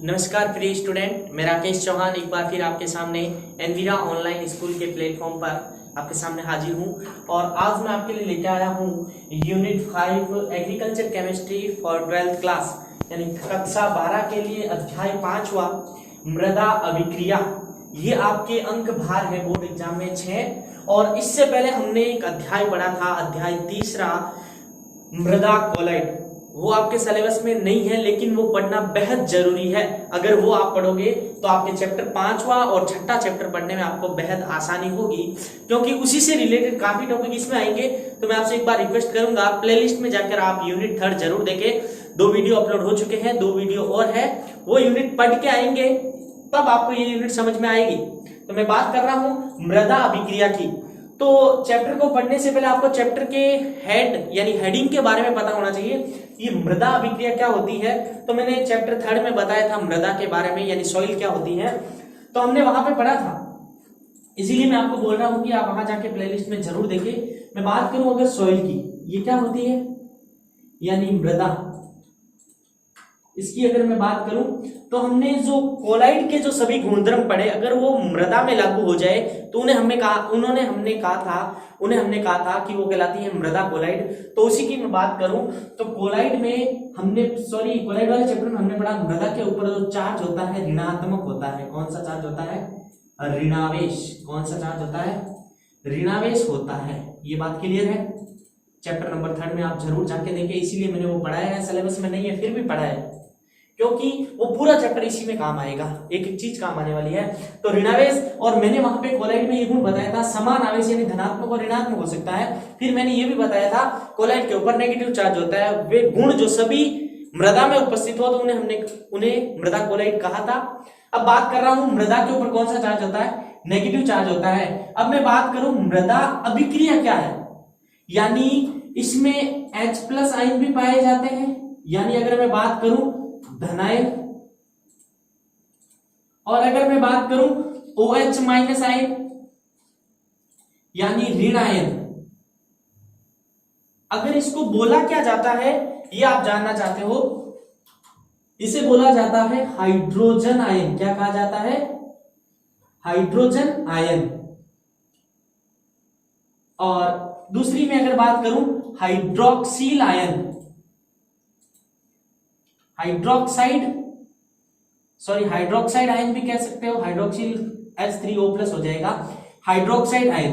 नमस्कार प्रिय स्टूडेंट, मैं राकेश चौहान एक बार फिर आपके सामने एनवीरा ऑनलाइन स्कूल के प्लेटफॉर्म पर आपके सामने हाजिर हूं। और आज मैं आपके लिए लेकर आया हूं unit 5 agriculture chemistry for 12th class यानी कक्षा 12 के लिए अध्याय 5वां मृदा अभिक्रिया। ये आपके अंक भार है बोर्ड एग्जाम में 6। और इससे पहले हमने एक अध्याय पढ़ा था, अध्याय 3 मृदा कोलाइड। वो आपके सिलेबस में नहीं है लेकिन वो पढ़ना बेहद जरूरी है। अगर वो आप पढ़ोगे तो आपके चैप्टर 5वां और 6ठा चैप्टर पढ़ने में आपको बेहद आसानी होगी, क्योंकि उसी से रिलेटेड काफी टॉपिक इसमें आएंगे। तो मैं आपसे एक बार रिक्वेस्ट करूंगा, प्लेलिस्ट में जाकर आप यूनिट 3 जरूर देखें। 2 वीडियो अपलोड हो चुके हैं, 2 वीडियो और है, वो यूनिट पढ़ के आएंगे तब आपको ये यूनिट समझ में आएगी। तो मैं बात कर रहा हूं मृदा अभिक्रिया की। तो चैप्टर को पढ़ने से पहले आपको चैप्टर के हेड यानी हेडिंग के बारे में पता होना चाहिए। ये मृदा अभिक्रिया क्या होती है, तो मैंने चैप्टर 3 में बताया था मृदा के बारे में, यानी सॉइल क्या होती है, तो हमने वहां पे पढ़ा था। इसीलिए मैं आपको बोल रहा हूं कि आप वहां जाके प्लेलिस्ट में जरूर देखिए। मैं बात करूं अगर सॉइल की, ये क्या होती है, यानी मृदा। इसकी अगर मैं बात करूं तो हमने जो कोलाइड के जो सभी गुणधर्म पढ़े, अगर वो मृदा में लागू हो जाए तो उन्हें हमने कहा था कि वो कहलाती है मृदा कोलाइड। तो उसी की मैं बात करूं तो कोलाइड वाले चैप्टर में हमने पढ़ा मृदा के ऊपर जो चार्ज होता है ऋणात्मक होता है। कौन सा चार्ज होता है? ऋणावेश। कौन सा चार्ज होता है? ऋणावेश होता है। ये बात क्लियर है? चैप्टर नंबर 3 में आप जरूर जाके देखें, इसीलिए मैंने वो पढ़ाया है। सिलेबस में नहीं है फिर भी पढ़ा है, क्योंकि वो पूरा चैप्टर इसी में काम आएगा, एक एक चीज काम आने वाली है। तो ऋणावेश, और मैंने वहां पे कोलाइड में ये गुण बताया था, समान आवेश यानी धनात्मक और ऋणात्मक हो सकता है। फिर मैंने ये भी बताया था कोलाइड के ऊपर नेगेटिव चार्ज होता है। वे गुण जो सभी मृदा में उपस्थित हो तो उन्हें मृदा कोलाइड कहा था। अब बात कर रहा हूं मृदा के ऊपर कौन सा चार्ज होता है? नेगेटिव चार्ज होता है। अब मैं बात करूं मृदा अभिक्रिया क्या है, यानी इसमें H+ आयन भी पाए जाते हैं। यानी अगर मैं बात करूं धनायन, और अगर मैं बात करूं OH- आयन यानी ऋण आयन। अगर इसको बोला क्या जाता है ये आप जानना चाहते हो, इसे बोला जाता है हाइड्रोजन आयन। क्या कहा जाता है? Hydrogen ion. और दूसरी में अगर बात करूं हाइड्रोक्सिल आयन, हाइड्रोक्साइड आयन भी कह सकते हो। हाइड्रोक्सिल H3O+ हो जाएगा, हाइड्रोक्साइड आयन।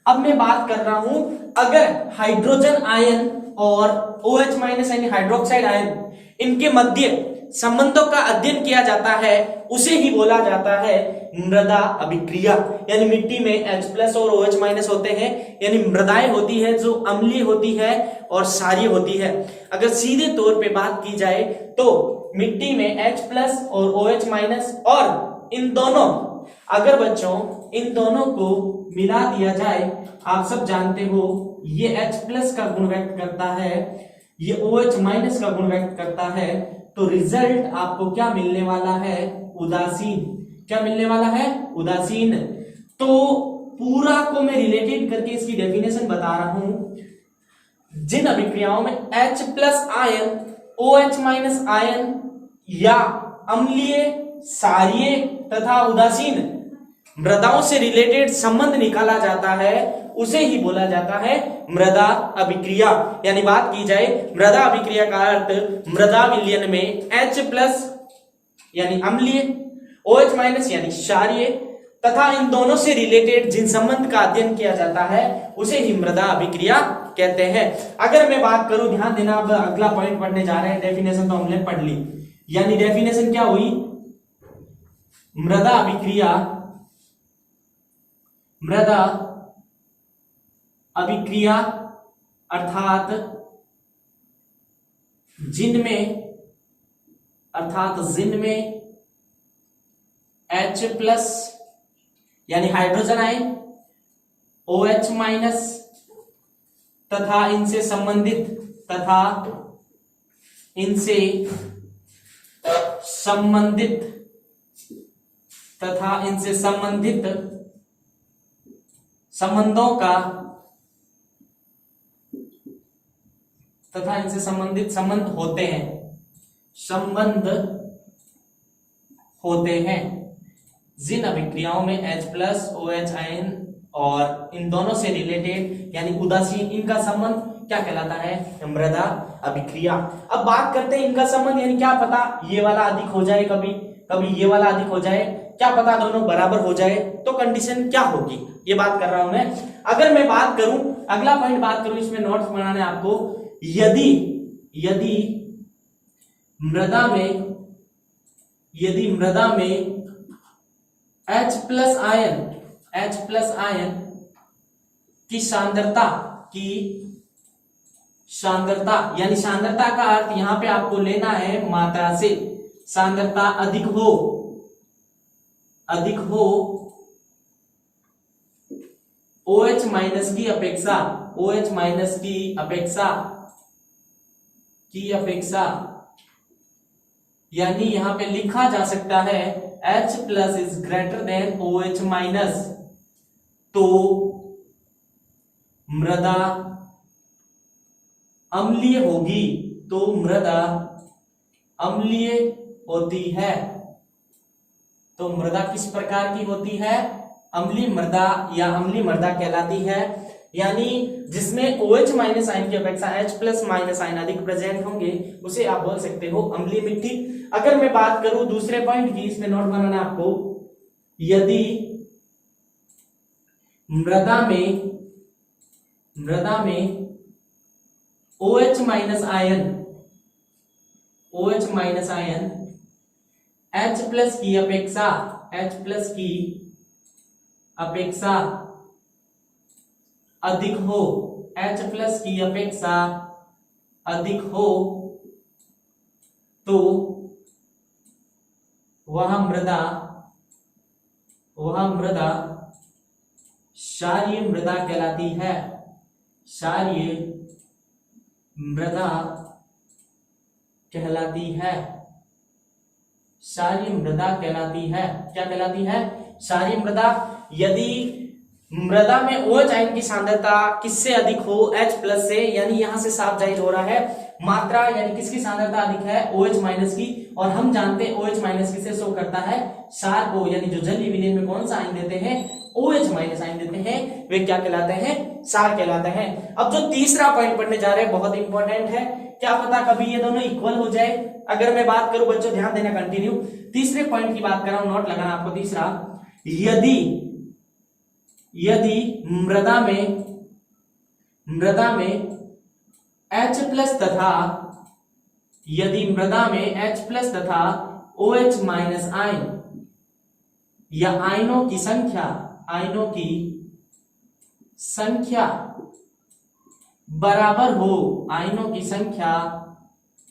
अब मैं बात कर रहा हूं अगर हाइड्रोजन आयन और OH- यानी हाइड्रोक्साइड आयन, इनके मध्य संबंधों का अध्ययन किया जाता है, उसे ही बोला जाता है मृदा अभिक्रिया। यानी मिट्टी में H+ और OH- होते हैं, यानी मृदाएं होती है जो अम्लीय होती है और क्षारीय होती है। अगर सीधे तौर पे बात की जाए तो मिट्टी में H+ और OH- और इन दोनों, अगर बच्चों इन दोनों को मिला दिया जाए, आप सब जानते हो ये H+ का गुण व्यक्त करता है, ये OH- का गुण व्यक्त करता है, तो रिजल्ट आपको क्या मिलने वाला है? उदासीन। क्या मिलने वाला है? उदासीन। तो पूरा को मैं रिलेटेड करके इसकी डेफिनेशन बता रहा हूं। जिन अभिक्रियाओं में H+ आयन, OH- आयन या अम्लीय, क्षारीय तथा उदासीन मृदाओं से रिलेटेड संबंध निकाला जाता है, उसे ही बोला जाता है मृदा अभिक्रिया। यानी बात की जाए मृदा अभिक्रिया का अर्थ मृदा विलयन में H+ यानी अम्लीय, OH- यानी क्षारीय तथा इन दोनों से रिलेटेड जिन संबंध का अध्ययन किया जाता है उसे ही मृदा अभिक्रिया कहते हैं। अगर मैं बात करूं, ध्यान देना, अब अगला पॉइंट पढ़ने जा रहे हैं। डेफिनेशन तो हमने पढ़ ली, यानी डेफिनेशन क्या हुई? मृदा अभिक्रिया अर्थात जिनमें H+ यानी हाइड्रोजन आयन, OH- तथा इनसे संबंधित संबंधों का तथा इनसे संबंधित संबंध होते हैं, संबंध होते हैं। जिन अभिक्रियाओं में H+OH आयन और इन दोनों से रिलेटेड यानी उदासीन, इनका संबंध क्या कहलाता है? मृदा अभिक्रिया। अब बात करते हैं इनका संबंध, यानी क्या पता ये वाला अधिक हो जाए, कभी कभी ये वाला अधिक हो जाए, क्या पता दोनों बराबर हो जाए, तो कंडीशन क्या होगी ये बात कर रहा हूं मैं। अगर मैं बात करूं, अगला पॉइंट बात करूं, इसमें नोट्स बनाने आपको, यदि मृदा में H+ आयन की सांद्रता यानी सांद्रता का अर्थ यहां पे आपको लेना है मात्रा से, सांद्रता अधिक हो OH- की अपेक्षा यानी यहां पे लिखा जा सकता है H+ is greater than OH-, तो मृदा अम्लीय होगी, होती है। तो मृदा किस प्रकार की होती है? अम्लीय मृदा या अम्लीय मृदा कहलाती है, यानी जिसमें OH- आयन की अपेक्षा H+ आयन अधिक प्रेजेंट होंगे, उसे आप बोल सकते हो अम्लीय मिट्टी। अगर मैं बात करूं दूसरे पॉइंट की, इसमें नोट बनाना आपको, यदि मृदा में OH- आयन H+ की अपेक्षा अधिक हो, तो वह मृदा क्षारीय मृदा कहलाती है। क्षारीय मृदा कहलाती है। क्या कहलाती है? क्षारीय मृदा। यदि मृदा में OH आयन की सांद्रता किससे अधिक हो? H+ से, यानी यहां से साफ जाहिर हो रहा है मात्रा, यानी किसकी सांद्रता अधिक है? OH- की। और हम जानते हैं OH- किसे शो करता है? क्षार को, यानी जो जलीय विलयन में कौन सा आयन देते हैं? OH- आयन देते हैं, वे क्या कहलाते हैं? क्षार कहलाते हैं। अब जो तीसरा पॉइंट पढ़ने जा रहे हैं बहुत इंपॉर्टेंट है, क्या पता कभी ये दोनों इक्वल हो जाए। अगर मैं बात करूं बच्चों, ध्यान देना, कंटिन्यू, तीसरे पॉइंट की बात कर रहा हूं, नोट लगाना आपको। तीसरा, यदि मृदा में H+ तथा OH- आयन या आयनों की संख्या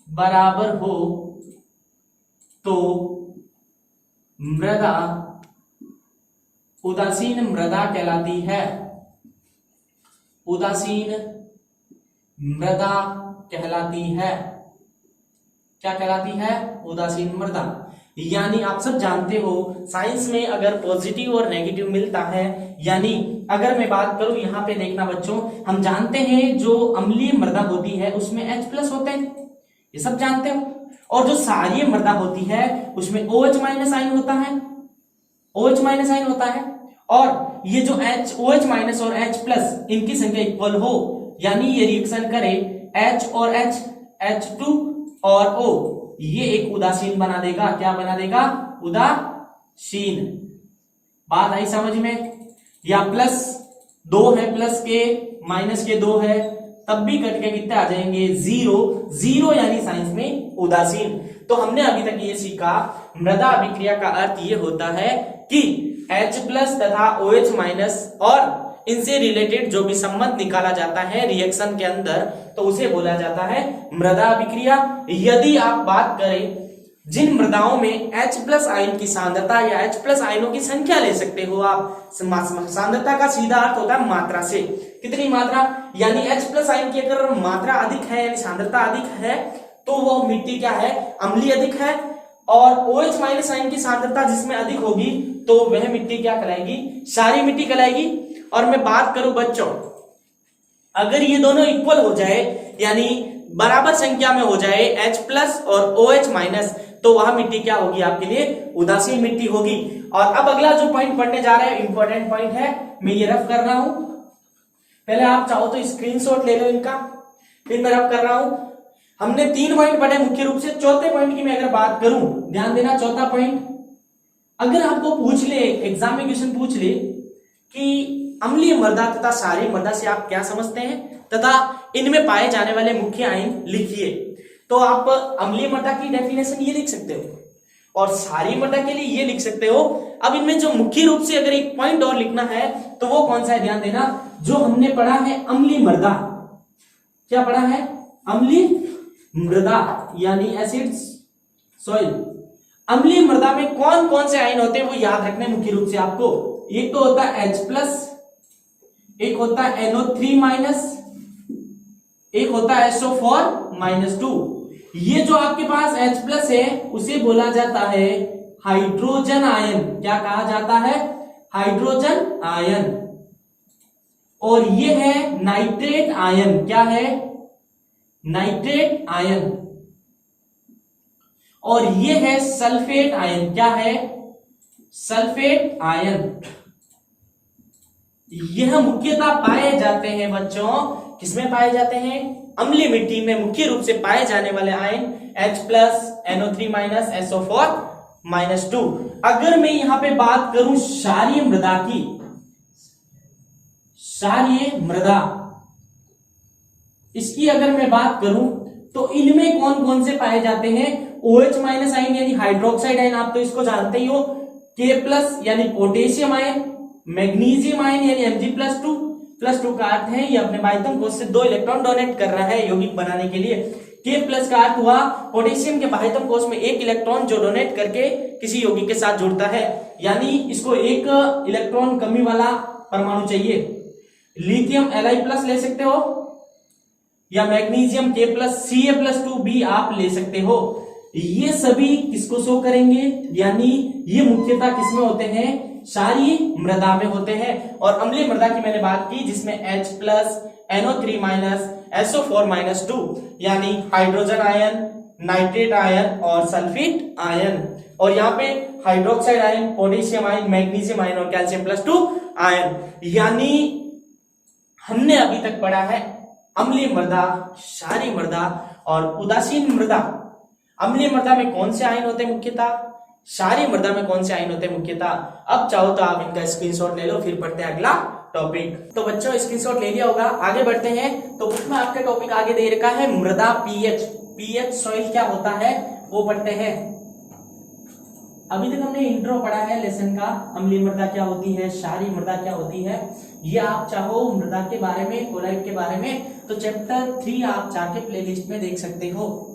बराबर हो, तो मृदा उदासीन मृदा कहलाती है। क्या कहलाती है? उदासीन मृदा। यानी आप सब जानते हो साइंस में अगर पॉजिटिव और नेगेटिव मिलता है, यानी अगर मैं बात करूं, यहां पे देखना बच्चों, हम जानते हैं जो अम्लीय मृदा होती है उसमें H+ होते हैं, ये सब जानते हो। और जो क्षारीय मृदा होती है उसमें OH- आयन होता है, और ये जो OH- और H+ इनकी संख्या इक्वल हो, यानी ये रिएक्शन करे H और H, H2 और O, ये एक उदासीन बना देगा। क्या बना देगा? उदासीन। बात आई समझ में? या +2 है, प्लस के माइनस के 2 है, तब भी कट के कितने आ जाएंगे? 0 यानी साइंस में उदासीन। तो हमने अभी तक ये सीखा, मृदा अभिक्रिया का अर्थ ये होता है कि H+ तथा OH- और इनसे रिलेटेड जो भी संबंध निकाला जाता है रिएक्शन के अंदर, तो उसे बोला जाता है मृदा अभिक्रिया। यदि आप बात करें जिन मृदाओं में H+ आयन की सांद्रता या H+ आयनों की संख्या ले सकते हो आप, सांद्रता का सीधा अर्थ होता है मात्रा से। कितनी मात्रा? यानी H+ आयन की अगर मात्रा अधिक है यानी सांद्रता अधिक है, तो वो मिट्टी क्या है? अम्लीय अधिक है। और OH- आयन की सांद्रता जिसमें अधिक होगी, तो वह मिट्टी क्या कहलाएगी? क्षारीय मिट्टी कहलाएगी। और मैं बात करूं बच्चों, अगर ये दोनों इक्वल हो जाए, यानी बराबर संख्या में हो जाए H+ और OH-, तो वह मिट्टी क्या होगी आपके लिए, उदासीन मिट्टी होगी। और अब अगला जो पॉइंट पढ़ने जा रहे हैं इंपॉर्टेंट पॉइंट है, मैं ये रफ कर रहा हूं, पहले आप चाहो तो स्क्रीनशॉट ले लो इनका, फिर मैं रफ कर रहा हूं। हमने 3 पॉइंट पढ़े मुख्य रूप से। चौथे पॉइंट की मैं अगर बात करूं, ध्यान देना, चौथा पॉइंट, अगर आपको पूछ ले, एग्जाम में क्वेश्चन पूछ ले कि अम्लीय मृदा तथा क्षारीय मृदा से आप क्या समझते हैं तथा इनमें पाए जाने वाले मुख्य आयन लिखिए, तो आप अम्लीय मृदा की डेफिनेशन ये लिख सकते हो और क्षारीय मृदा के लिए ये लिख सकते हो। अब इनमें जो मुख्य रूप से अगर एक पॉइंट और लिखना है तो वो कौन सा है, ध्यान देना, जो हमने पढ़ा है अम्लीय मृदा, क्या पढ़ा है, अम्लीय मृदा यानी एसिड सॉइल। अम्लीय मृदा में कौन कौन से आयन होते हैं वो याद रखने मुख्य रूप से आपको। एक तो होता है H+, एक होता है NO3-, एक होता है SO4-2। ये जो आपके पास H+ है उसे बोला जाता है हाइड्रोजन आयन। क्या कहा जाता है, हाइड्रोजन आयन। और ये है नाइट्रेट आयन, क्या है, नाइट्रेट आयन। और ये है सल्फेट आयन, क्या है, सल्फेट आयन। यह मुख्यतः पाए जाते हैं बच्चों, किसमें पाए जाते हैं, अम्लीय मिट्टी में मुख्य रूप से पाए जाने वाले आयन H+, NO3-, SO4-2। अगर मैं यहां पे बात करूं क्षारीय मृदा की, क्षारीय मृदा, इसकी अगर मैं बात करूं तो इनमें कौन कौन से पाए जाते हैं, OH- आयन यानी हाइड्रोक्साइड आयन, आप तो इसको जानते ही हो, K+ यानी पोटेशियम आयन, मैग्नीशियम आयन यानी Mg+2 का अर्थ है ये अपने बाह्यतम कोश से 2 इलेक्ट्रॉन डोनेट कर रहा है यौगिक बनाने के लिए। K+ का अर्थ हुआ पोटेशियम के बाह्यतम कोश में 1 इलेक्ट्रॉन जो डोनेट करके किसी यौगिक के साथ जुड़ता है, यानी इसको 1 इलेक्ट्रॉन कमी वाला परमाणु चाहिए। लिथियम Li+ ले सकते हो या मैग्नीशियम K+ Ca+2 भी आप ले सकते हो। ये सभी किसको शो करेंगे, यानी ये मुख्यतः किसमें होते हैं, क्षारीय मृदा में होते हैं। और अम्लीय मृदा की मैंने बात की जिसमें H+, NO3-, SO4-2 यानी हाइड्रोजन आयन, नाइट्रेट आयन और सल्फेट आयन। और यहाँ पे hydroxide ion, potassium ion, magnesium ion और कैल्शियम+2 आयन। यानी हमने अभी तक पढ़ा है अम्लीय मृदा, क्षारीय मृदा और उदासीन मृदा। अम्लीय मृदा में कौन से आयन होते हैं मुख्यतः, क्षारीय मृदा में कौन से आयन होते हैं मुख्यतः। अब चाहो तो आप इनका स्क्रीनशॉट ले लो, फिर पढ़ते हैं अगला टॉपिक। तो बच्चों स्क्रीनशॉट ले लिया होगा, आगे बढ़ते हैं। तो उसमें आपका टॉपिक आगे दे रखा है मृदा पीएच सॉइल क्या होता है वो पढ़ते हैं। अभी तक हमने इंट्रो पढ़ा है लेसन का, अम्लीय मृदा क्या होती है, क्षारीय मृदा क्या होती है। ये आप चाहो मृदा के बारे में, कोलाइट के बारे में, तो चैप्टर 3 आप जाके प्लेलिस्ट में देख सकते हो।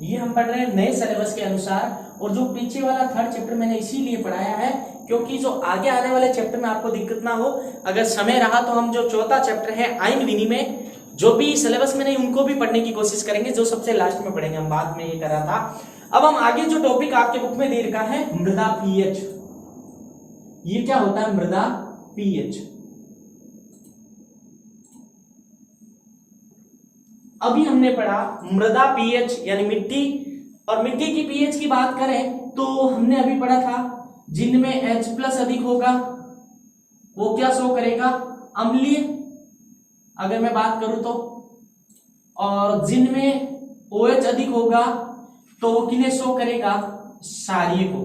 ये हम पढ़ रहे हैं नए सिलेबस के अनुसार, और जो पीछे वाला 3rd चैप्टर मैंने इसीलिए पढ़ाया है क्योंकि जो आगे आने वाले चैप्टर में आपको दिक्कत ना हो। अगर समय रहा तो हम जो 4था चैप्टर है आयन विनिमय, जो भी सिलेबस में नहीं उनको भी पढ़ने की कोशिश करेंगे, जो सबसे लास्ट में पढ़ेंगे, हम बाद में ये करा था। अब हम आगे जो टॉपिक आपके बुक में दे रखा है मृदा पीएच, ये क्या होता है मृदा पीएच। अभी हमने पढ़ा मृदा पीएच यानी मिट्टी, और मिट्टी की पीएच की बात करें तो हमने अभी पढ़ा था जिनमें H+ अधिक होगा वो क्या शो करेगा, अम्लीय, अगर मैं बात करूं तो, और जिनमें OH अधिक होगा तो वो किन्हें शो करेगा, क्षारीय को।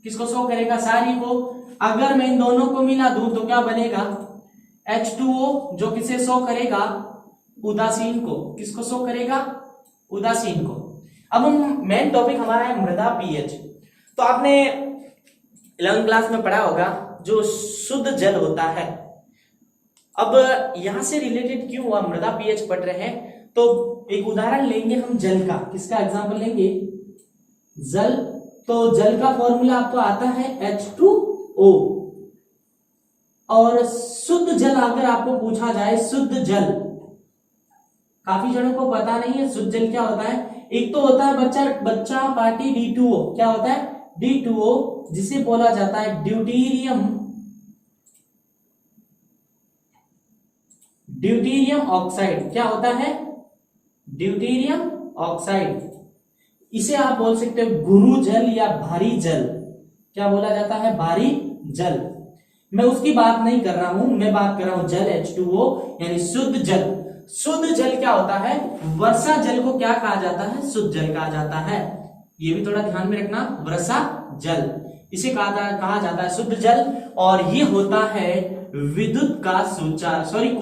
किसको शो करेगा, क्षारीय को। अगर मैं इन दोनों को मिला दूं तो क्या बनेगा, H2O, जो किसे शो करेगा, उदासीन को। किसको शो करेगा, उदासीन को। अब हम मेन टॉपिक हमारा है मृदा पीएच। तो आपने 11th क्लास में पढ़ा होगा जो शुद्ध जल होता है। अब यहां से रिलेटेड क्यों हुआ, मृदा पीएच पढ़ रहे हैं तो एक उदाहरण लेंगे हम जल का। किसका एग्जांपल लेंगे, जल। तो जल का फॉर्मूला आपको आता है H2O। और शुद्ध जल अगर आपको पूछा जाए, शुद्ध जल, काफी जनों को पता नहीं है शुद्ध जल क्या होता है। एक तो होता है बच्चा पार्टी D2O, क्या होता है D2O, जिसे बोला जाता है ड्यूटीरियम ऑक्साइड। क्या होता है ड्यूटेरियम ऑक्साइड। इसे आप बोल सकते हो गुरु जल या भारी जल। क्या बोला जाता है? भारी जल। मैं उसकी बात नहीं कर रहा हूं, मैं बात कर रहा हूं जल H2O यानी शुद्ध जल। शुद्ध जल क्या होता है? वर्षा जल को क्या कहा जाता है? शुद्ध जल कहा जाता है। ये भी थोड़ा ध्यान में रखना, वर्षा जल इसे कहा जाता है शुद्ध जल। और ये होता है विद्युत का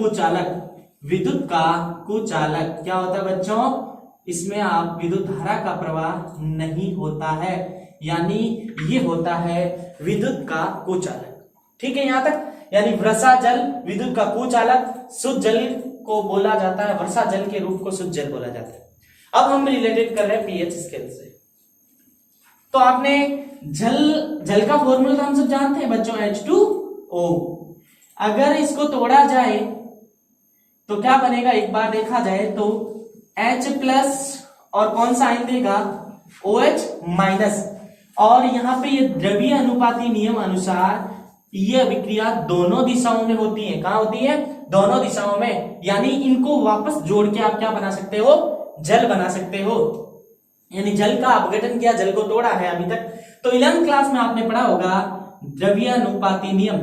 कुचालक। विद्युत का कुचालक क्या होता है बच्चों? इसमें आप विद्युत धारा का प्रवाह नहीं होता है, यानी ये होता है विद्युत का कुचालक। ठीक है यहां तक? यानी वर्षा जल विद्युत का कुचालक, शुद्ध जल को बोला जाता है, वर्षा जल के रूप को शुद्ध जल बोला जाता है। अब हम रिलेटेड कर रहे हैं पीएच स्केल से। तो आपने जल का फॉर्मूला तो हम सब जानते हैं बच्चों, H2O। अगर इसको तोड़ा जाए तो क्या बनेगा? एक बार देखा जाए तो H+ और कौन सा आयन देगा? OH-। और यहां पे ये द्रव्य अनुपाती नियम अनुसार ये अभिक्रिया दोनों दिशाओं में होती है। कहां होती है? दोनों दिशाओं में। यानी इनको वापस जोड़ के आप क्या बना सकते हो? जल बना सकते हो। यानी जल का अपघटन किया, जल को तोड़ा है अभी तक। तो 11th क्लास में आपने पढ़ा होगा द्रव्य अनुपाती नियम,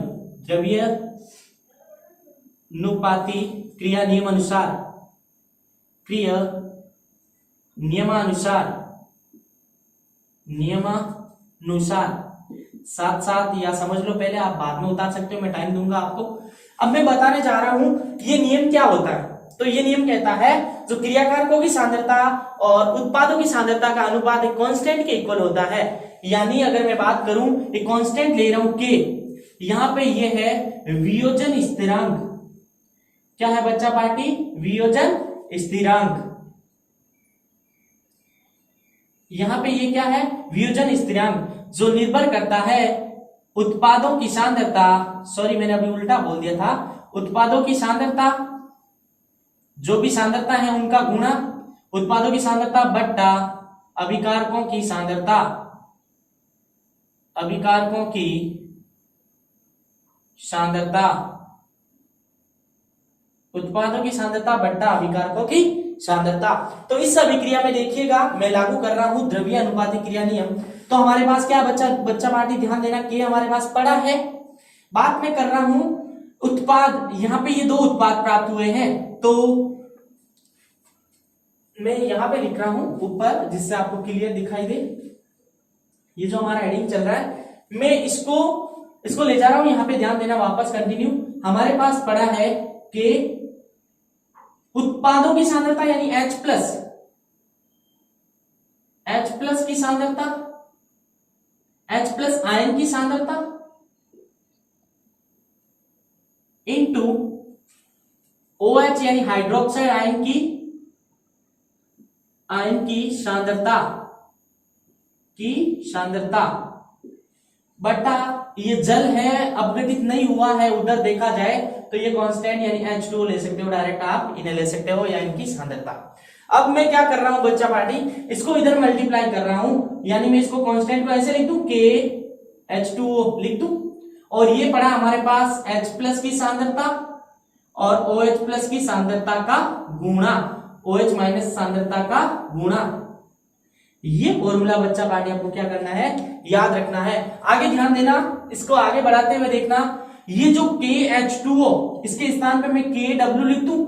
द्रव्य अनुपाती क्रिया नियमानुसार साथ साथ या समझ लो पहले, आप बाद में उतार सकते हो, मैं टाइम दूंगा आपको। अब मैं बताने जा रहा हूं ये नियम क्या होता है। तो ये नियम कहता है जो क्रियाकारकों की सांद्रता और उत्पादों की सांद्रता का अनुपात एक कांस्टेंट के इक्वल होता है। यानी अगर मैं बात करूं, एक कांस्टेंट ले रहा हूं के, यहां पे ये है वियोजन स्थिरांक। क्या है बच्चा पार्टी? वियोजन स्थिरांक। यहां पे ये क्या है? वियोजन स्थिरांक, जो निर्भर करता है उत्पादों की सांद्रता, मैंने अभी उल्टा बोल दिया था, उत्पादों की सांद्रता, जो भी सांद्रता है उनका गुणा, उत्पादों की सांद्रता बट्टा अभिकारकों की सांद्रता, अभिकारकों की सांद्रता, उत्पादों की सांद्रता बट्टा अभिकारकों की सांद्रता। तो इस अभिक्रिया में देखिएगा, मैं लागू कर रहा हूं द्रव्य अनुपाती क्रिया नियम। तो हमारे पास क्या बच्चा पार्टी ध्यान देना, कि हमारे पास पड़ा है। बात मैं कर रहा हूं उत्पाद, यहां पे ये दो उत्पाद प्राप्त हुए हैं, तो मैं यहां पे लिख रहा हूं ऊपर, जिससे आपको क्लियर दिखाई दे। ये जो हमारा हेडिंग चल रहा है, मैं इसको ले जा रहा हूं यहां पे, ध्यान देना, वापस कंटिन्यू। हमारे पास पड़ा है कि उत्पादों की सांद्रता यानी H+ की सांद्रता, H+ आयन की सांद्रता इनटू OH यानी हाइड्रोक्साइड आयन की सांद्रता बटा ये जल है, अपघटित नहीं हुआ है उधर देखा जाए तो ये कांस्टेंट यानी H2O ले सकते हो, डायरेक्ट आप इन्हें ले सकते हो, या इनकी सांद्रता। अब मैं क्या कर रहा हूं बच्चा पार्टी, इसको इधर मल्टीप्लाई कर रहा हूं, यानी मैं इसको कांस्टेंट को ऐसे लिख दूं, K H2O लिख दूं, और ये पड़ा हमारे पास H+ की सांद्रता और OH+ की सांद्रता का गुणा, OH- सांद्रता का गुणा। ये फॉर्मूला बच्चा पार्टी आपको क्या करना है, याद रखना है। आगे ध्यान देना, इसको आगे बढ़ाते हुए देखना, ये जो KH2O, इसके स्थान पे मैं KW लिख दूं,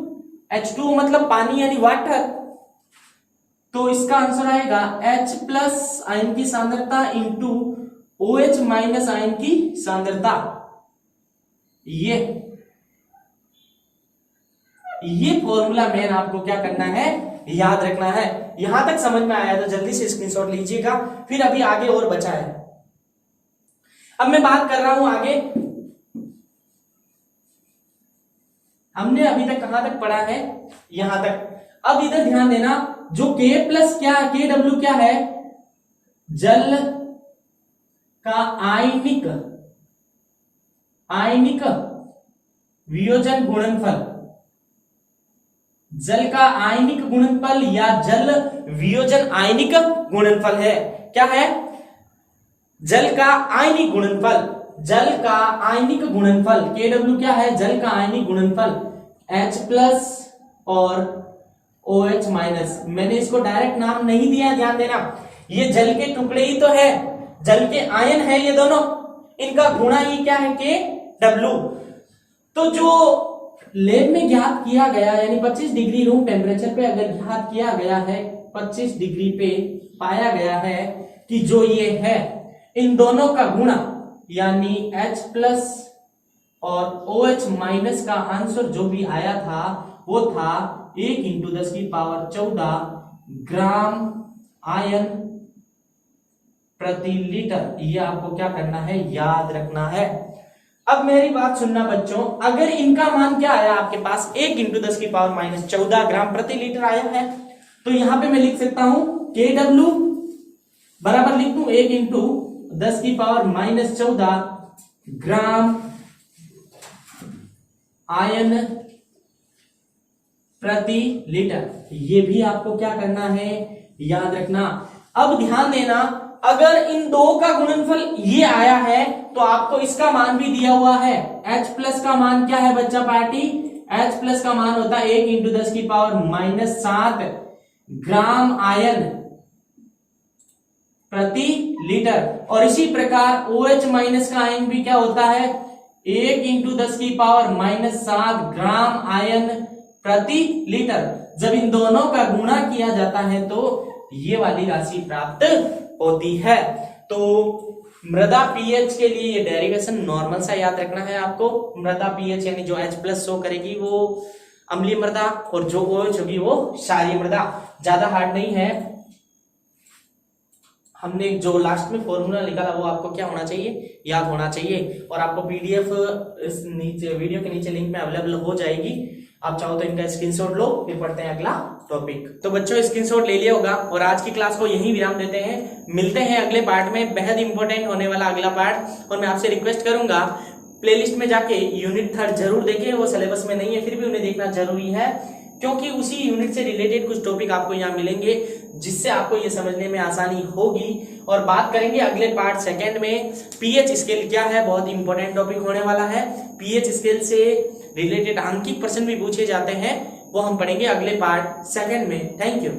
H2O मतलब पानी यानी वाटर, तो इसका आंसर आएगा H+ आयन की सांद्रता इंटू OH- आयन की सांद्रता। ये फॉर्मूला मेन आपको क्या करना है, याद रखना है। यहां तक समझ में आया तो जल्दी से स्क्रीनशॉट लीजिएगा, फिर अभी आगे और बचा है। अब मैं बात कर रहा हूं आगे, हमने अभी तक कहां तक पढ़ा है, यहां तक। अब इधर ध्यान देना, जो K+ क्या है, KW क्या है, जल का आयनिक वियोजन गुणनफल, जल का आयनिक गुणनफल या जल वियोजन आयनिक गुणनफल है। क्या है? जल का आयनिक गुणनफल, जल का आयनिक गुणनफल KW क्या है, जल का आयनिक गुणनफल H+ और OH माइनस। मैंने इसको डायरेक्ट नाम नहीं दिया, ध्यान देना, ये जल के टुकड़े ही तो है, जल के आयन है ये दोनों, इनका गुणा ही क्या है KW। तो जो लैब में ज्ञात किया गया यानी 25 डिग्री रूम टेम्परेचर पे अगर ज्ञात किया गया है, 25 डिग्री पे पाया गया है कि जो ये है इन दोनों का गुणा यानी H प्लस और OH माइनस का आंसर जो भी आया था वो था 1 × 10⁻14 ग्राम आयन प्रति लीटर। ये आपको क्या करना है, याद रखना है। अब मेरी बात सुनना बच्चों, अगर इनका मान क्या आया आपके पास 1 × 10⁻14 ग्राम प्रति लीटर आया है, तो यहां पे मैं लिख सकता हूं KW बराबर लिख दूं 1 × 10⁻14 ग्राम आयन प्रति लीटर। ये भी आपको क्या करना है, याद रखना। अब ध्यान देना, अगर इन दो का गुणनफल ये आया है तो आपको इसका मान भी दिया हुआ है। H प्लस का मान क्या है बच्चा पार्टी, H प्लस का मान होता है 1 × 10⁻7 ग्राम आयन प्रति लीटर। और इसी प्रकार OH माइनस का आयन भी क्या होता है, 1 × 10⁻7 ग्राम आयन प्रति लीटर। जब इन दोनों का गुणा किया जाता है तो ये वाली राशि प्राप्त होती है। तो मृदा पीएच के लिए ये डेरिवेशन नॉर्मल सा याद रखना है आपको। मृदा पीएच यानी जो H प्लस शो करेगी वो अम्लीय मृदा और जो OH होगी वो क्षारीय मृदा। ज्यादा हार्ड नहीं है। हमने जो लास्ट में फॉर्मूला निकाला वो आपको क्या होना चाहिए, याद होना चाहिए। और आपको PDF इस नीचे वीडियो के नीचे लिंक में अवेलेबल हो जाएगी, आप चाहो तो इनका स्क्रीनशॉट लो। फिर पढ़ते हैं अगला टॉपिक। तो बच्चों स्क्रीनशॉट ले लिया होगा और आज की क्लास को यहीं विराम देते हैं। मिलते हैं अगले पार्ट में, बेहद इंपॉर्टेंट होने वाला अगला पार्ट। और मैं आपसे रिक्वेस्ट करूंगा प्लेलिस्ट में जाके यूनिट 3 जरूर देखें। वो सिलेबस में नहीं है फिर भी उन्हें देखना जरूरी है, क्योंकि उसी यूनिट से रिलेटेड कुछ टॉपिक आपको यहाँ मिलेंगे जिससे आपको ये समझने में आसानी होगी। और बात करेंगे अगले पार्ट 2 में पीएच स्केल क्या है, बहुत इंपॉर्टेंट टॉपिक होने वाला है। पीएच स्केल से रिलेटेड आंकिक प्रश्न भी पूछे जाते हैं, वो हम पढ़ेंगे अगले पार्ट 2 में। Thank you.